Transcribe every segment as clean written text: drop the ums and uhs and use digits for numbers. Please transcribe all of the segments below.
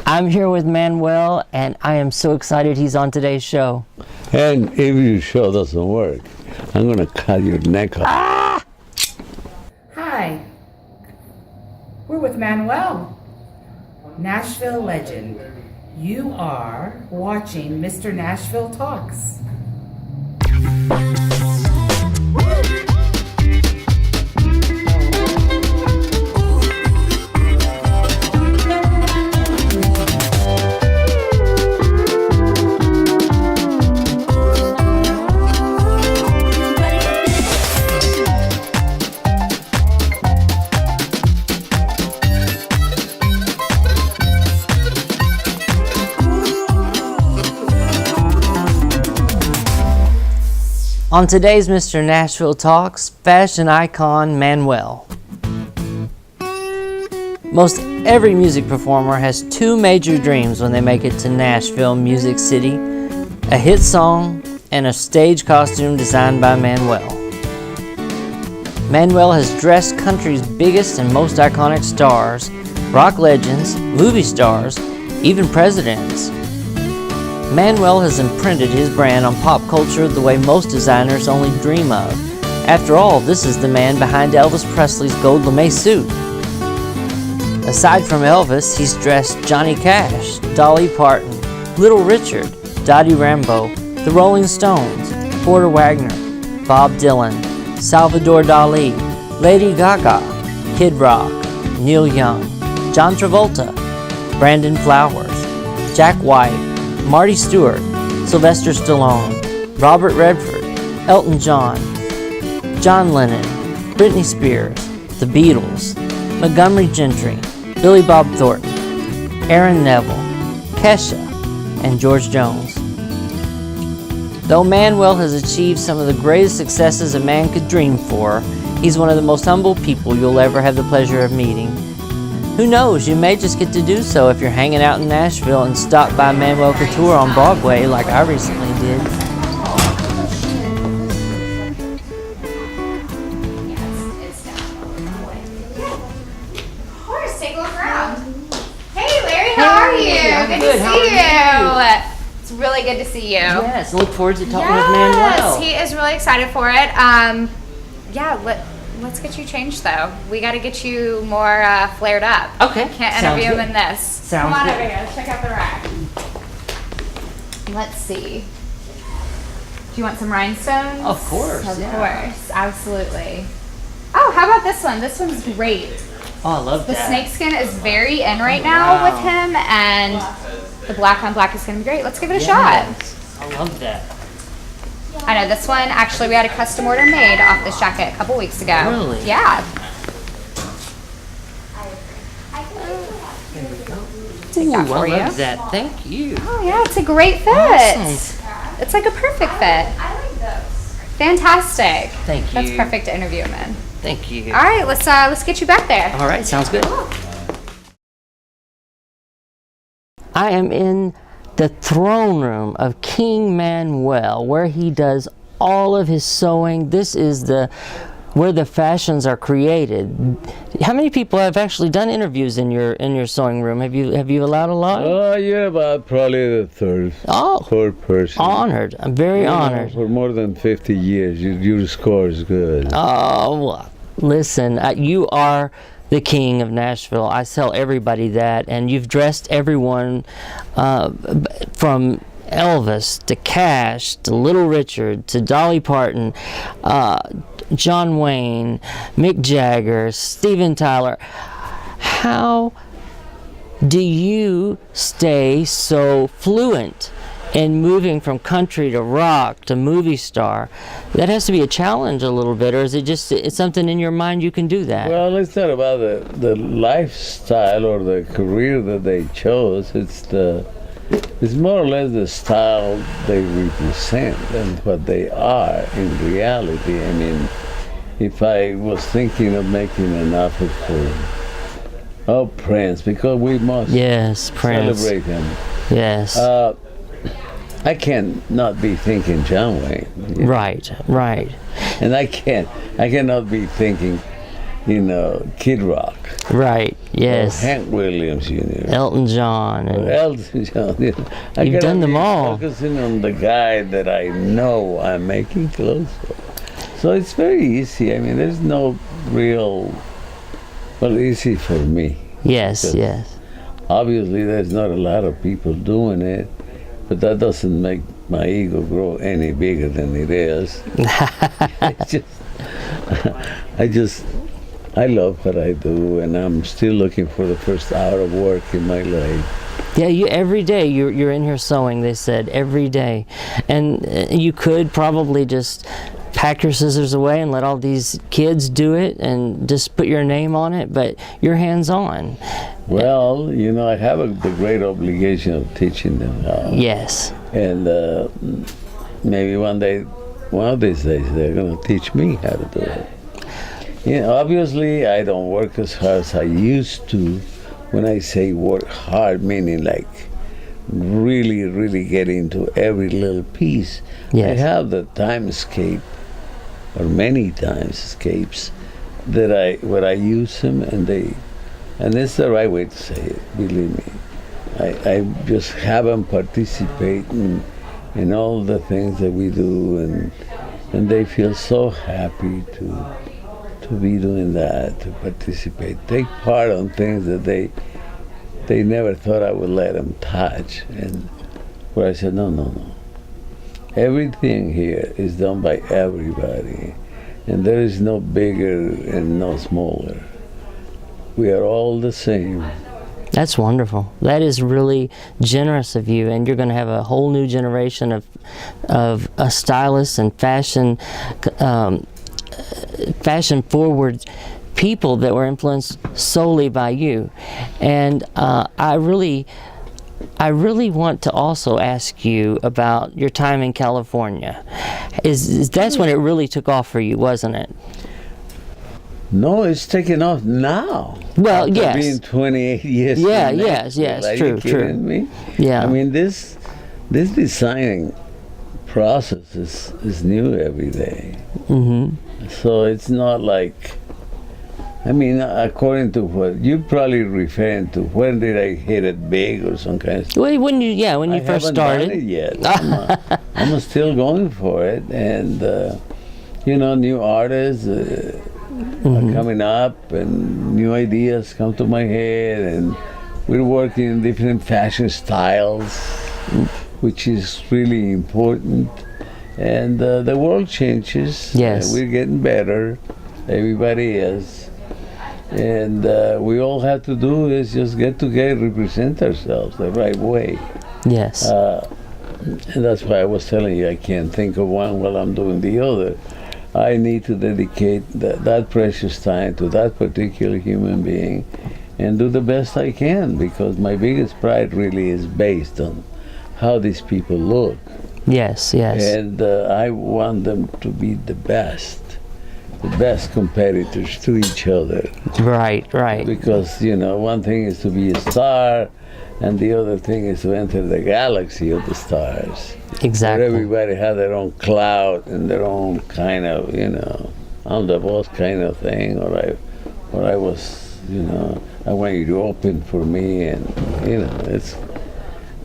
I'm here with Manuel, and I am so excited he's on today's show. And if your show doesn't work, I'm going to cut your neck off. Ah! Hi, we're with Manuel, Nashville legend. You are watching Mr. Nashville Talks. On today's Mr. Nashville Talks, fashion icon Manuel. Most every music performer has two major dreams when they make it to Nashville, Music City: a hit song and a stage costume designed by Manuel. Manuel has dressed country's biggest and most iconic stars, rock legends, movie stars, even presidents. Manuel has imprinted his brand on pop culture the way most designers only dream of. After all, this is the man behind Elvis Presley's gold lame suit. Aside from Elvis, he's dressed Johnny Cash, Dolly Parton, Little Richard, Dottie Rambo, the Rolling Stones, Porter Wagoner, Bob Dylan, Salvador Dali, Lady Gaga, Kid Rock, Neil Young, John Travolta, Brandon Flowers, Jack White, Marty Stuart, Sylvester Stallone, Robert Redford, Elton John, John Lennon, Britney Spears, the Beatles, Montgomery Gentry, Billy Bob Thornton, Aaron Neville, Kesha, and George Jones. Though Manuel has achieved some of the greatest successes a man could dream for, he's one of the most humble people you'll ever have the pleasure of meeting. Who knows, you may just get to do so if you're hanging out in Nashville and stop by Manuel Couture on Broadway like I recently did. Of course, take a look around. Hey Larry, how are you? Good to see you. It's really good to see you. Yes, look forward to talking with Manuel. Yes, he is really excited for it. Let's get you changed though. We got to get you more flared up. Okay. Can't interview him in this. Sounds Come on good. over here. Check out the rack. Let's see. Do you want some rhinestones? Of course. Of course. Absolutely. Oh, how about this one? This one's great. Oh, I love The that. snakeskin is very in right now with him, and the black on black is going to be great. Let's give it a shot. I love that. I know this one, actually, we had a custom order made off this jacket a couple weeks ago. Really? Yeah. Take that for I you. love that. Thank you. Oh, yeah, it's a great fit. Awesome. It's like a perfect fit. I like those. Fantastic. Thank you. That's perfect to interview him in. Thank you. All right, let's get you back there. All right, sounds good. I am in the throne room of King Manuel, where he does all of his sewing. This is where the fashions are created. How many people have actually done interviews in your sewing room? Have you allowed a lot? Yeah, about probably the third person. Honored. I'm very honored. For more than 50 years, your score is good. Oh, well, listen, you are the king of Nashville. I tell everybody that, and you've dressed everyone from Elvis to Cash to Little Richard to Dolly Parton, John Wayne, Mick Jagger, Steven Tyler. How do you stay so fluent in moving from country to rock to movie star? That has to be a challenge a little bit, or is it just it's something in your mind you can do that? Well, it's not about the lifestyle or the career that they chose. It's more or less the style they represent and what they are in reality. I mean, if I was thinking of making an outfit for Prince, because we must celebrate him. Yes. I can't not be thinking John Wayne. Right. And I cannot be thinking Kid Rock. Right. Yes. Or Hank Williams Jr. Elton John. Or And Elton John. You've done them all. Focusing on the guy that I know I'm making clothes for. So it's very easy. I mean, there's no real, easy for me. yes. Yes. Obviously, there's not a lot of people doing it, but that doesn't make my ego grow any bigger than it is. I love what I do, and I'm still looking for the first hour of work in my life. Yeah, every day you're in here sewing, they said, every day. And you could probably just pack your scissors away and let all these kids do it and just put your name on it, but you're hands-on. Well, I have the great obligation of teaching them how. Yes. And maybe one of these days, they're going to teach me how to do it. Obviously, I don't work as hard as I used to. When I say work hard, meaning like really, really get into every little piece. Yes. I have the timescape, or many timescapes, where I use them, and it's the right way to say it, believe me. I just have them participate in all the things that we do, and they feel so happy to be doing that, to participate, take part on things that they never thought I would let them touch, and where I said, no. Everything here is done by everybody, and there is no bigger and no smaller. We are all the same. That's wonderful. That is really generous of you, and you're going to have a whole new generation of stylists and fashion forward people that were influenced solely by you. And I really want to also ask you about your time in California. That's when it really took off for you, wasn't it? No, it's taking off now. Well, after yes. Being 28 years. Yeah, in yes, Nashville. Are true, you kidding true. me? Yeah. I mean, this designing process is new every day. Mm-hmm. So it's not like, according to what you're probably referring to, when did I hit it big or some kind of stuff? Well, when you first started. I haven't done it yet. I'm still going for it, and new artists are coming up, and new ideas come to my head, and we're working in different fashion styles, which is really important. And the world changes. Yes. We're getting better. Everybody is. And we all have to do is just get together, represent ourselves the right way. Yes. And that's why I was telling you I can't think of one while I'm doing the other. I need to dedicate that precious time to that particular human being and do the best I can, because my biggest pride really is based on how these people look. Yes. And I want them to be the best competitors to each other. Right. Because, one thing is to be a star, and the other thing is to enter the galaxy of the stars. Exactly. Where everybody has their own clout and their own kind of, I'm the boss kind of thing, or I was, I want you to open for me, and,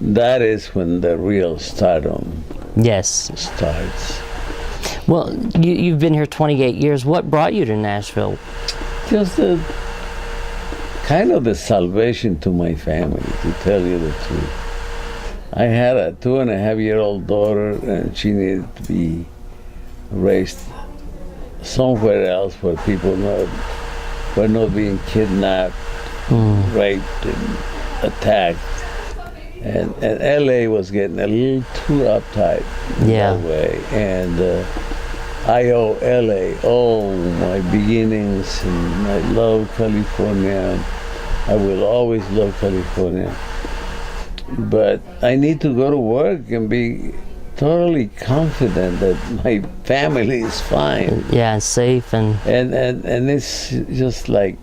that is when the real stardom starts. Well, you've been here 28 years. What brought you to Nashville? Just kind of the salvation to my family, to tell you the truth. I had a 2.5-year-old daughter, and she needed to be raised somewhere else where people were not being kidnapped, raped, and attacked. And LA was getting a little too uptight that way. And I owe LA all my beginnings, and I love California. I will always love California. But I need to go to work and be totally confident that my family is fine. Yeah, safe and it's just like,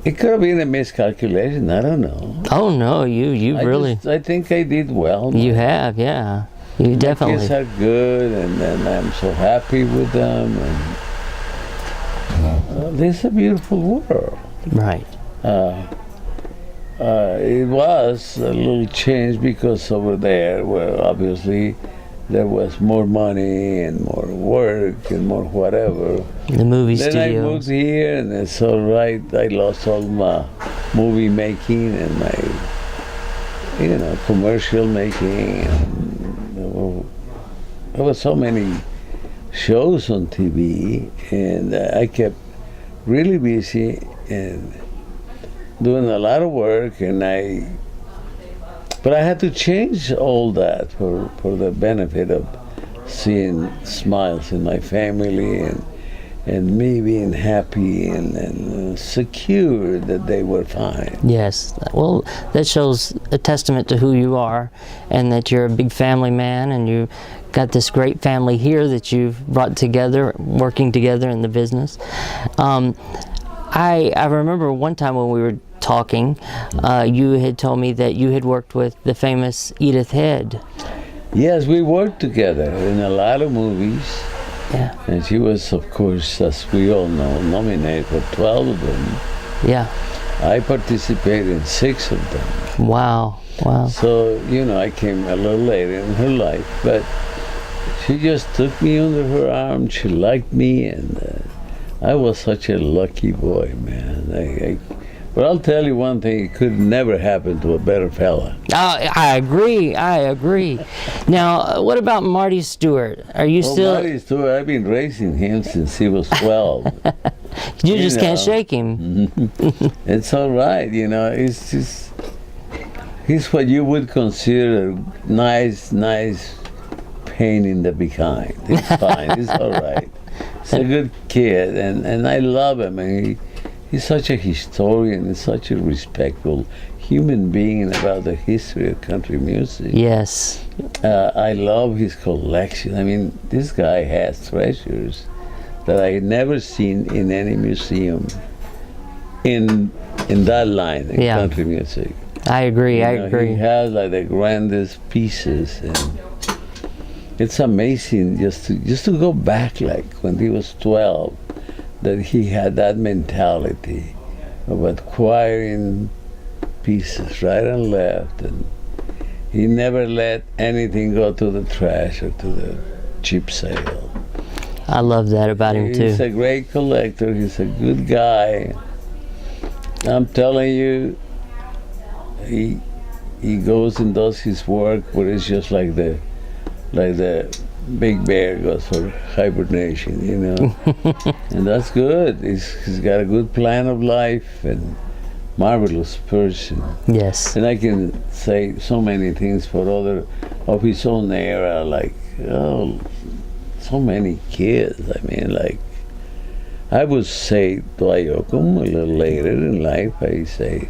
it could have been a miscalculation. I don't know. Oh no, you really. I think I did well. You have, yeah. You definitely. My kids are good, and I'm so happy with them. And this is a beautiful world. Right. It was a little change because over there, where obviously there was more money and more work and more whatever. The movie Then studio. I moved here, and it's all right. I lost all my movie making and my, commercial making. And there were so many shows on TV, and I kept really busy and doing a lot of work, but I had to change all that for the benefit of seeing smiles in my family and me being happy and secure that they were fine. Yes. Well, that shows a testament to who you are, and that you're a big family man, and you got this great family here that you've brought together, working together in the business. I remember one time when we were talking, you had told me that you had worked with the famous Edith Head. Yes, we worked together in a lot of movies. Yeah. And she was, of course, as we all know, nominated for 12 of them. Yeah. I participated in 6 of them. Wow. Wow. So, I came a little later in her life, but she just took me under her arm. She liked me, and I was such a lucky boy, man. But I'll tell you one thing, it could never happen to a better fella. I agree. Now, what about Marty Stuart? Are you still... Marty Stuart, I've been raising him since he was 12. You just can't shake him. It's all right, he's what you would consider a nice pain in the behind. He's fine, he's all right. He's a good kid, and I love him, and he's such a historian, he's such a respectful human being about the history of country music. Yes. I love his collection. I mean, this guy has treasures that I had never seen in any museum in that line in country music. I agree. He has like the grandest pieces, and it's amazing just to go back, like when he was 12, that he had that mentality of acquiring pieces right and left, and he never let anything go to the trash or to the cheap sale. I love that about him too. He's a great collector. He's a good guy. I'm telling you, he goes and does his work, where it's just like the big bear goes for hibernation, and that's good. He's got a good plan of life and marvelous person. Yes. And I can say so many things for other of his own era, like so many kids. I mean, like I would say Toyokum a little later in life. I say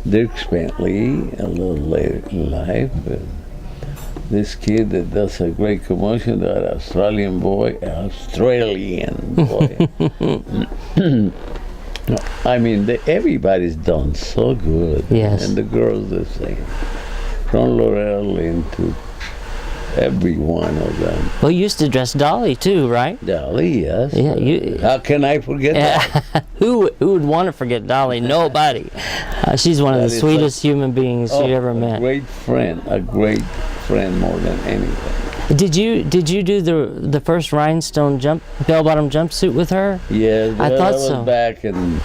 Dirk Bentley a little later in life. This kid that does a great commotion, that Australian boy. I mean, everybody's done so good. Yes. And the girls the same. From Loretta Lynn to every one of them. Well, you used to dress Dolly too, right? Dolly, yes. Yeah. How can I forget that? Who would want to forget Dolly? Nobody. She's one of the sweetest human beings you ever met. A great friend more than anything. Did you do the first rhinestone bell-bottom jumpsuit with her? Yeah, I thought that was so. back in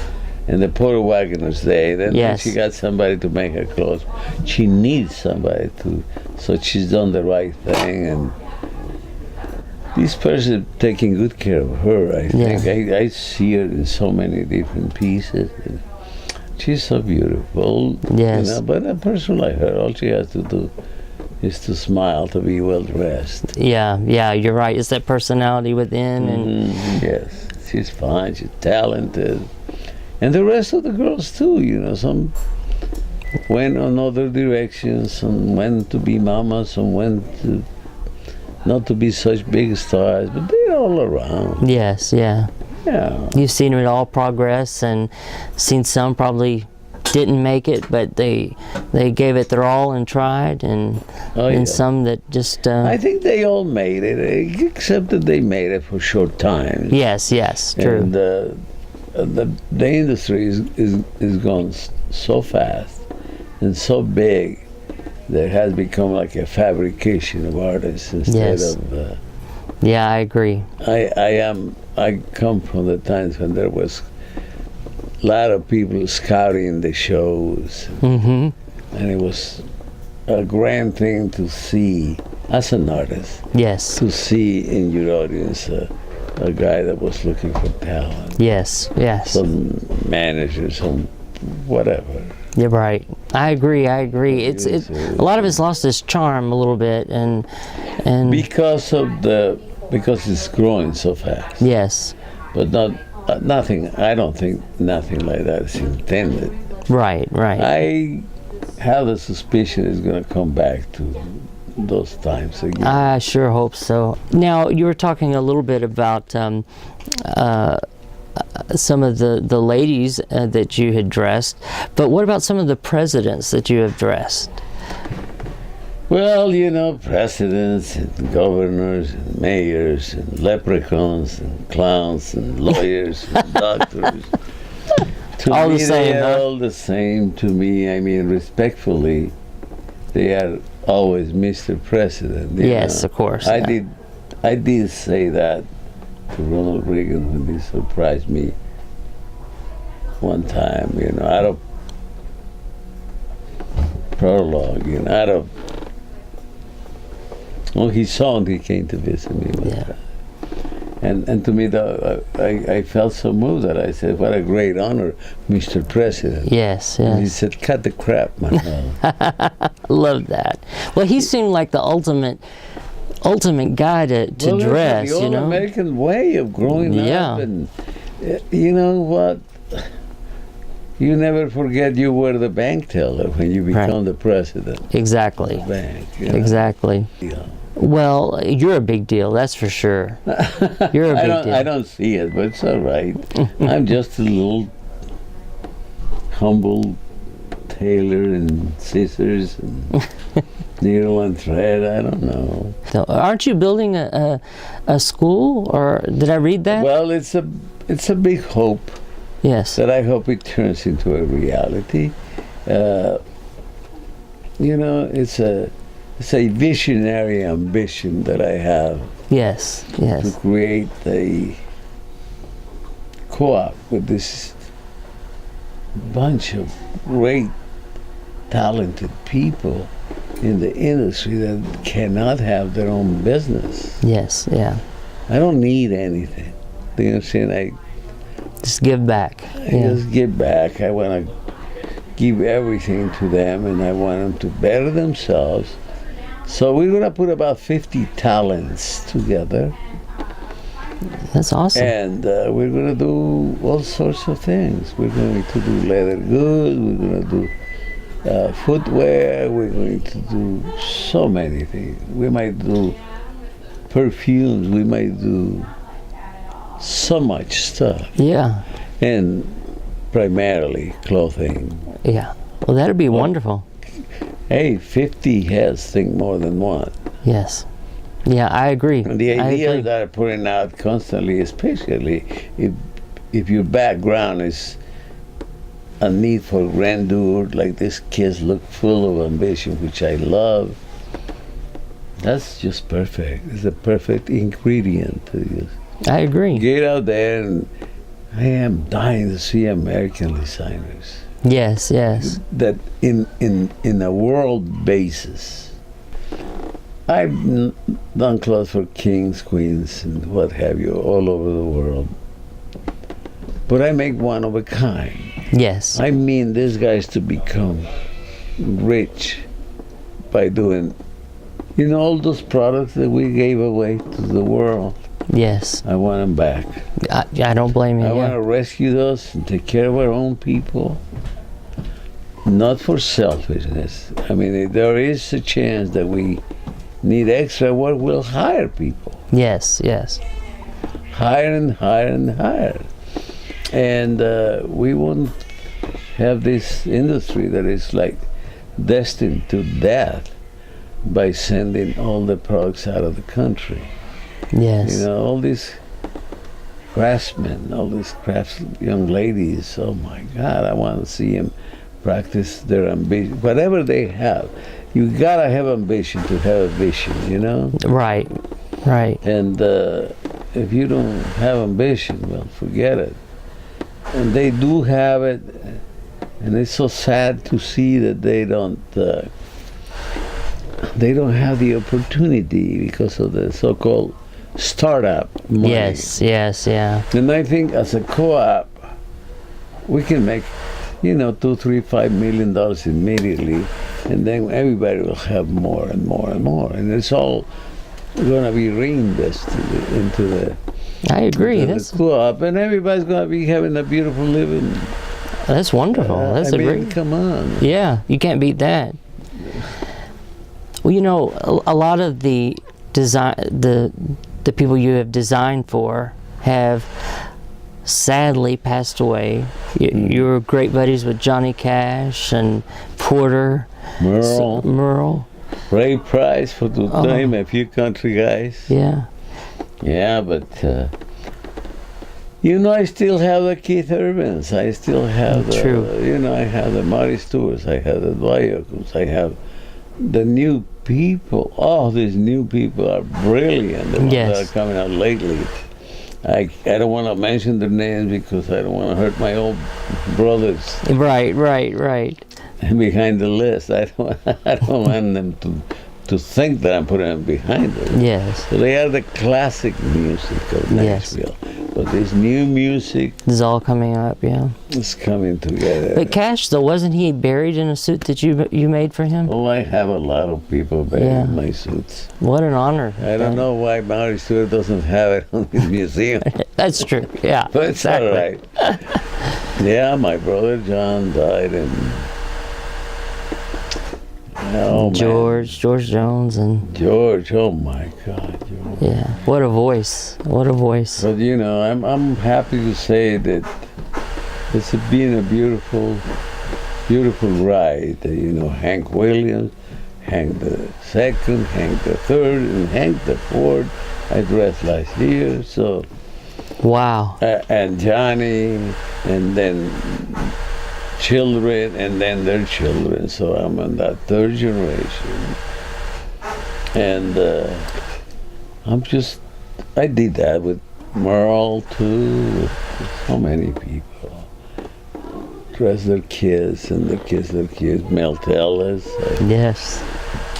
the Porter Wagoners day. Then she got somebody to make her clothes. She needs somebody to, so she's done the right thing, and this person taking good care of her. I think I see her in so many different pieces. She's so beautiful. Yes. But a person like her, all she has to do is to smile, to be well dressed. Yeah, you're right. It's that personality within, and yes, she's fine. She's talented, and the rest of the girls too. Some went on other directions, some went to be mamas, some went to not to be such big stars, but they're all around. Yes, yeah. Yeah. You've seen it all progress, and seen some probably didn't make it, but they gave it their all and tried, and some that just I think they all made it, except that they made it for short time. Yes, true. And the industry is gone so fast and so big that it has become like a fabrication of artists instead Yes. of. Yeah, I agree. I come from the times when there was a lot of people scouting the shows, Mm-hmm. and it was a grand thing to see as an artist, Yes. to see in your audience a guy that was looking for talent, Yes. Yes. some manager, some whatever. You're right. I agree. It's a lot of it's lost its charm a little bit, and Because it's growing so fast. yes. But nothing. I don't think nothing like that is intended. Right. I have the suspicion it's going to come back to those times again. I sure hope so. Now, you were talking a little bit about some of the ladies that you had dressed, but what about some of the presidents that you have dressed? Well, presidents and governors and mayors and leprechauns and clowns and lawyers and doctors. To All me, the same, they're huh? all the same to me. I mean, respectfully, they are always Mr. President. you Yes, know. of course. I yeah. did say that to Ronald Reagan when he surprised me one time, out of prologue, out of his son, he came to visit me one Yeah. time. And to me, I felt so moved that I said, what a great honor, Mr. President. Yes. And he Yes. said, cut the crap, Manuel. Love that. Well, he seemed like the ultimate guy to Well, dress. the old American way of growing Yeah. up. And you know what? You never forget you were the bank teller when you become the president Exactly. of the bank. Exactly. Yeah. Well, you're a big deal, that's for sure. You're a big deal. I don't see it, but it's all right. I'm just a little humble tailor and scissors and needle and thread. I don't know. So, aren't you building a school, or did I read that? Well, it's a big hope Yes. that I hope it turns into a reality. It's a visionary ambition that I have Yes. to Yes. create a co-op with this bunch of great, talented people in the industry that cannot have their own business. Yes. Yeah. I don't need anything. You know what I'm saying? I Just give back. Yeah. just give back. I want to give everything to them, and I want them to better themselves. So we're going to put about 50 talents together, That's awesome. and we're going to do all sorts of things. We're going to do leather goods, we're going to do footwear, we're going to do so many things. We might do perfumes, we might do so much stuff, Yeah. and primarily clothing. Yeah. Well, that'd be wonderful. Hey, 50 heads think more than one. Yes. Yeah, I agree. And the I ideas agree. that are putting out constantly, especially if your background is a need for grandeur, like these kids look full of ambition, which I love, that's just perfect. It's a perfect ingredient to use. I agree. Get out there, and I am dying to see American designers Yes. Yes. that in a world basis. I've done clothes for kings, queens, and what have you all over the world, but I make one of a kind. Yes. I mean these guys to become rich by doing, all those products that we gave away to the world. Yes. I want them back. I don't blame you. I want Yeah. to rescue those and take care of our own people. Not for selfishness. I mean, if there is a chance that we need extra work, we'll hire people. Yes. Yes. Hire and hire and hire. And we won't have this industry that is like destined to death by sending all the products out of the country. Yes. All these craftsmen, all these young ladies. Oh my God, I want to see them practice their ambition. Whatever they have, you gotta have ambition to have a vision, you know? Right, right. And if you don't have ambition, well, forget it. And they do have it, and it's so sad to see that they don't have the opportunity because of the so-called startup money. Yes, yeah. And I think as a co-op, we can make, $2, $3, $5 million immediately, and then everybody will have more and more and more, and it's all going to be reinvested into the. I agree. The co-op, and everybody's going to be having a beautiful living. That's wonderful. That's great. Come on. Yeah, you can't beat that. Well, a lot of the design, the people you have designed for have sadly passed away. You were great buddies with Johnny Cash and Porter, Merle. Ray Price, for to name a few country guys. Yeah. Yeah, but I still have the Keith Urbans. I still have I have the Marty Stewarts. I have the Wagons. I have the new people. Oh, these new people are brilliant. The ones that are coming out lately. I don't want to mention their names because I don't want to hurt my old brothers. Right. Behind the list, I don't want them to think that I'm putting them behind them. Yes. So they are the classic music of Nashville. But this new music is all coming up, yeah. It's coming together. But Cash, though, wasn't he buried in a suit that you made for him? Oh, I have a lot of people buried in my suits. What an honor. I don't know why Marty Stuart doesn't have it on his museum. That's true, yeah. But it's all right. Yeah, my brother John died in... George Jones and... George, oh my God, George. Yeah, what a voice. But I'm happy to say that it's been a beautiful ride. Hank Williams, Hank the second, Hank the third, and Hank the fourth I dressed last year, so... Wow. And Johnny, and then... children, and then their children, so I'm in that third generation. And I did that with Merle too, with so many people. Dress their kids, and the kids, Mel Ellis. Yes.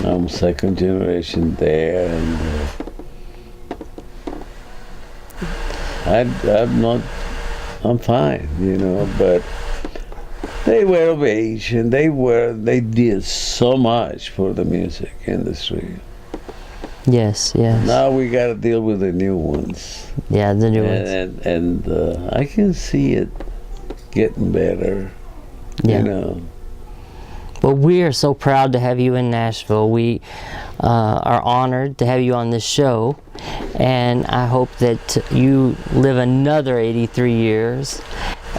I'm second generation there, and I'm fine, but they were of age, and they did so much for the music industry. Yes. Now we got to deal with the new ones. Yeah, the new ones. And I can see it getting better. Yeah. Well, we are so proud to have you in Nashville. We are honored to have you on this show, and I hope that you live another 83 years.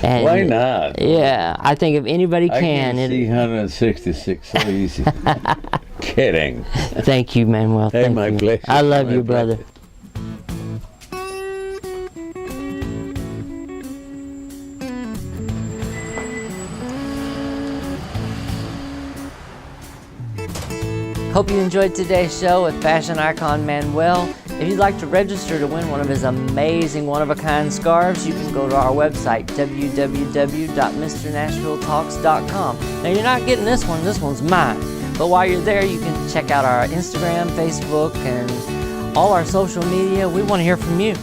And why not? Yeah, I think if anybody I can see 166 so easy. Kidding. Thank you, Manuel. Hey, my pleasure. I love you, brother. Hope you enjoyed today's show with fashion icon Manuel. If you'd like to register to win one of his amazing one-of-a-kind scarves, you can go to our website, www.mrnashvilletalks.com. Now, you're not getting this one's mine. But while you're there, you can check out our Instagram, Facebook, and all our social media. We want to hear from you.